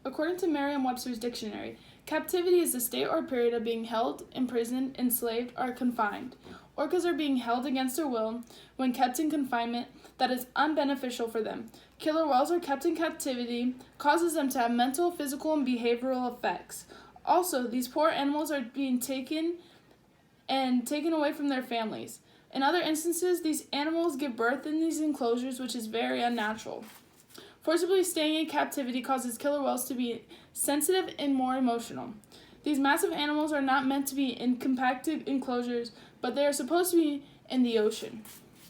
According to Merriam-Webster's dictionary, captivity is the state or period of being held, imprisoned, enslaved, or confined. Orcas are being held against their will when kept in confinement that is unbeneficial for them. Killer whales are kept in captivity, causes them to have mental, physical, and behavioral effects. Also, these poor animals are being taken away from their families. In other instances, these animals give birth in these enclosures, which is very unnatural. Forcibly staying in captivity causes killer whales to be sensitive and more emotional. These massive animals are not meant to be in compacted enclosures, but they are supposed to be in the ocean.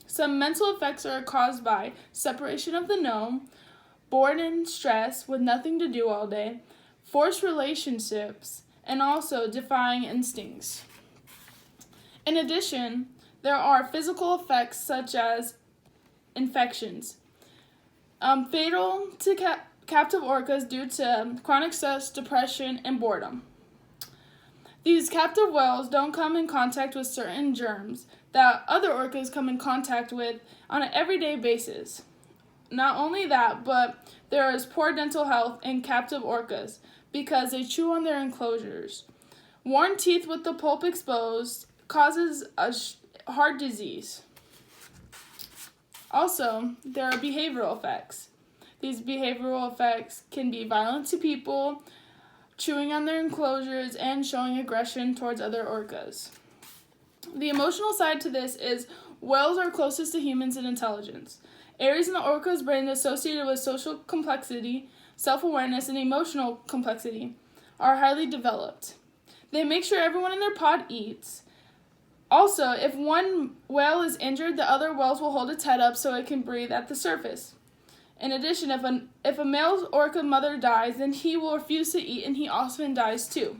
Some mental effects are caused by separation of the known, boredom, stress with nothing to do all day, forced relationships, and also defying instincts. In addition, there are physical effects such as infections. Fatal to captive orcas due to chronic stress, depression, and boredom. These captive whales don't come in contact with certain germs that other orcas come in contact with on an everyday basis. Not only that, but there is poor dental health in captive orcas because they chew on their enclosures. Worn teeth with the pulp exposed causes a heart disease. Also, there are behavioral effects. These behavioral effects can be violent to people, chewing on their enclosures, and showing aggression towards other orcas. The emotional side to this is whales are closest to humans in intelligence. Areas in the orca's brain associated with social complexity, self-awareness, and emotional complexity are highly developed. They make sure everyone in their pod eats. Also, if one whale is injured, the other whales will hold its head up so it can breathe at the surface. In addition, if a male orca mother dies, then he will refuse to eat and he often dies too.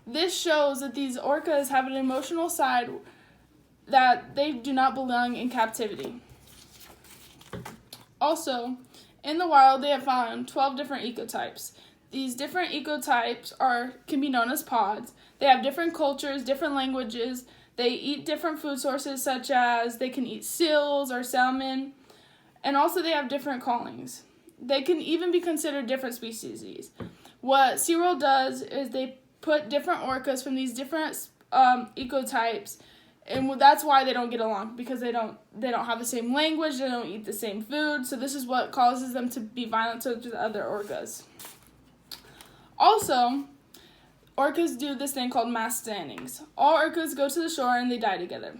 This shows that these orcas have an emotional side that they do not belong in captivity. Also, in the wild, they have found 12 different ecotypes. These different ecotypes can be known as pods. They have different cultures, different languages. They eat different food sources, such as they can eat seals or salmon, and also they have different callings. They can even be considered different species. What SeaWorld does is they put different orcas from these different ecotypes, and that's why they don't get along, because they don't have the same language, they don't eat the same food, so this is what causes them to be violent to the other orcas. Also, orcas do this thing called mass standings. All orcas go to the shore and they die together.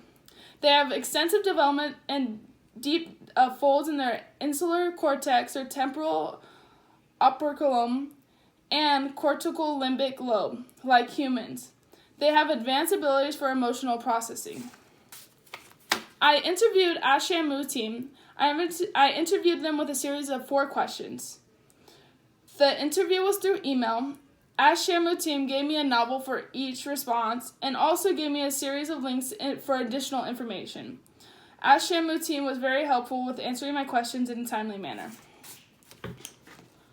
They have extensive development and deep folds in their insular cortex or temporal operculum and cortical limbic lobe, like humans. They have advanced abilities for emotional processing. I interviewed Ashamu team. I interviewed them with a series of 4 questions. The interview was through email. Ashamu team gave me a novel for each response and also gave me a series of links for additional information. Ashamu team was very helpful with answering my questions in a timely manner.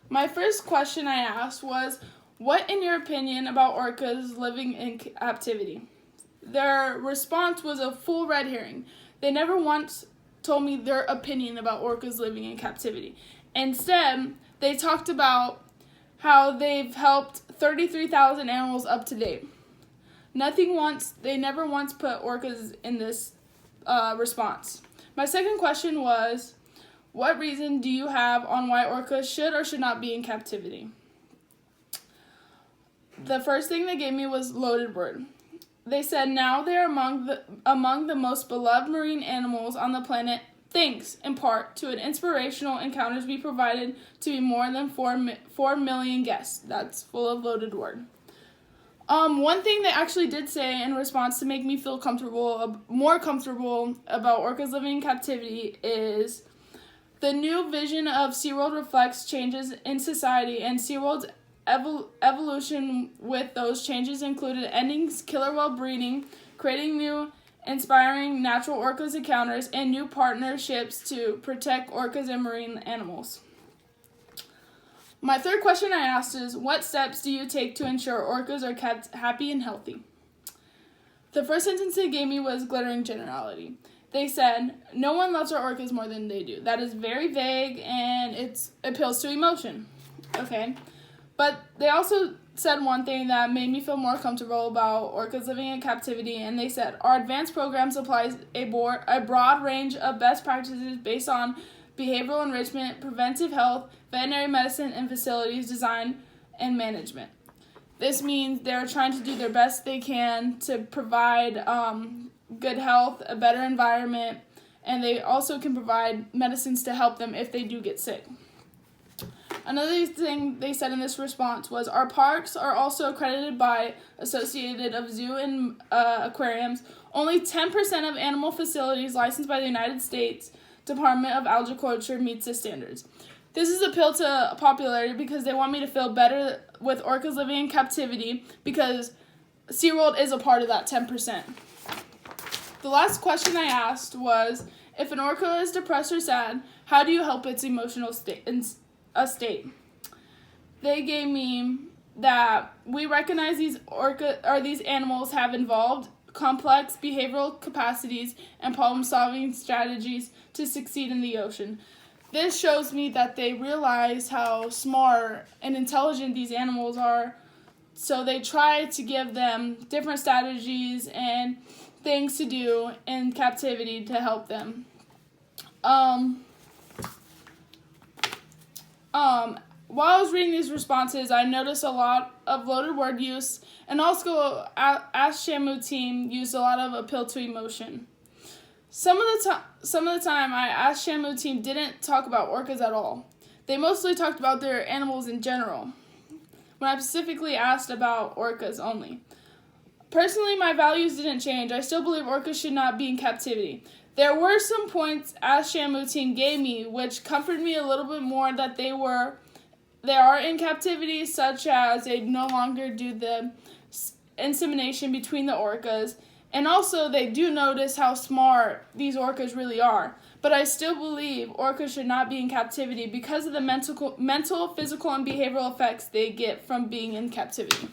My first question I asked was, what in your opinion about orcas living in captivity? Their response was a full red herring. They never once told me their opinion about orcas living in captivity. Instead, they talked about how they've helped 33,000 animals up to date. They never once put orcas in this response. My second question was, what reason do you have on why orcas should or should not be in captivity? The first thing they gave me was loaded word. They said now they are among the most beloved marine animals on the planet, thanks, in part, to an inspirational encounters we provided to more than 4 million guests. That's full of loaded word. One thing they actually did say in response to make me feel more comfortable about orcas living in captivity is, the new vision of SeaWorld reflects changes in society, and SeaWorld's evolution with those changes included ending killer whale breeding, creating new inspiring natural orcas encounters, and new partnerships to protect orcas and marine animals. My third question I asked is, what steps do you take to ensure orcas are kept happy and healthy? The first sentence they gave me was glittering generality. They said, no one loves our orcas more than they do. That is very vague and it appeals to emotion. Okay. But they also said one thing that made me feel more comfortable about orcas living in captivity, and they said, our advanced program supplies a broad range of best practices based on behavioral enrichment, preventive health, veterinary medicine, and facilities design and management. This means they're trying to do their best they can to provide good health, a better environment, and they also can provide medicines to help them if they do get sick. Another thing they said in this response was, our parks are also accredited by Associated of Zoo and Aquariums. Only 10% of animal facilities licensed by the United States Department of Agriculture meets the standards. This is a pill to popularity because they want me to feel better with orcas living in captivity, because SeaWorld is a part of that 10%. The last question I asked was, if an orca is depressed or sad, how do you help its emotional state? They gave me that we recognize these animals have involved, complex behavioral capacities and problem-solving strategies to succeed in the ocean. This shows me that they realize how smart and intelligent these animals are, so they try to give them different strategies and things to do in captivity to help them. While I was reading these responses, I noticed a lot of loaded word use, and also Ask Shamu team used a lot of appeal to emotion. Some of the time, I Ask Shamu team didn't talk about orcas at all. They mostly talked about their animals in general, when I specifically asked about orcas only. Personally, my values didn't change. I still believe orcas should not be in captivity. There were some points Ask Shamu team gave me which comforted me a little bit more that they are in captivity, such as they no longer do the insemination between the orcas, and also they do notice how smart these orcas really are. But I still believe orcas should not be in captivity because of the mental, physical, and behavioral effects they get from being in captivity.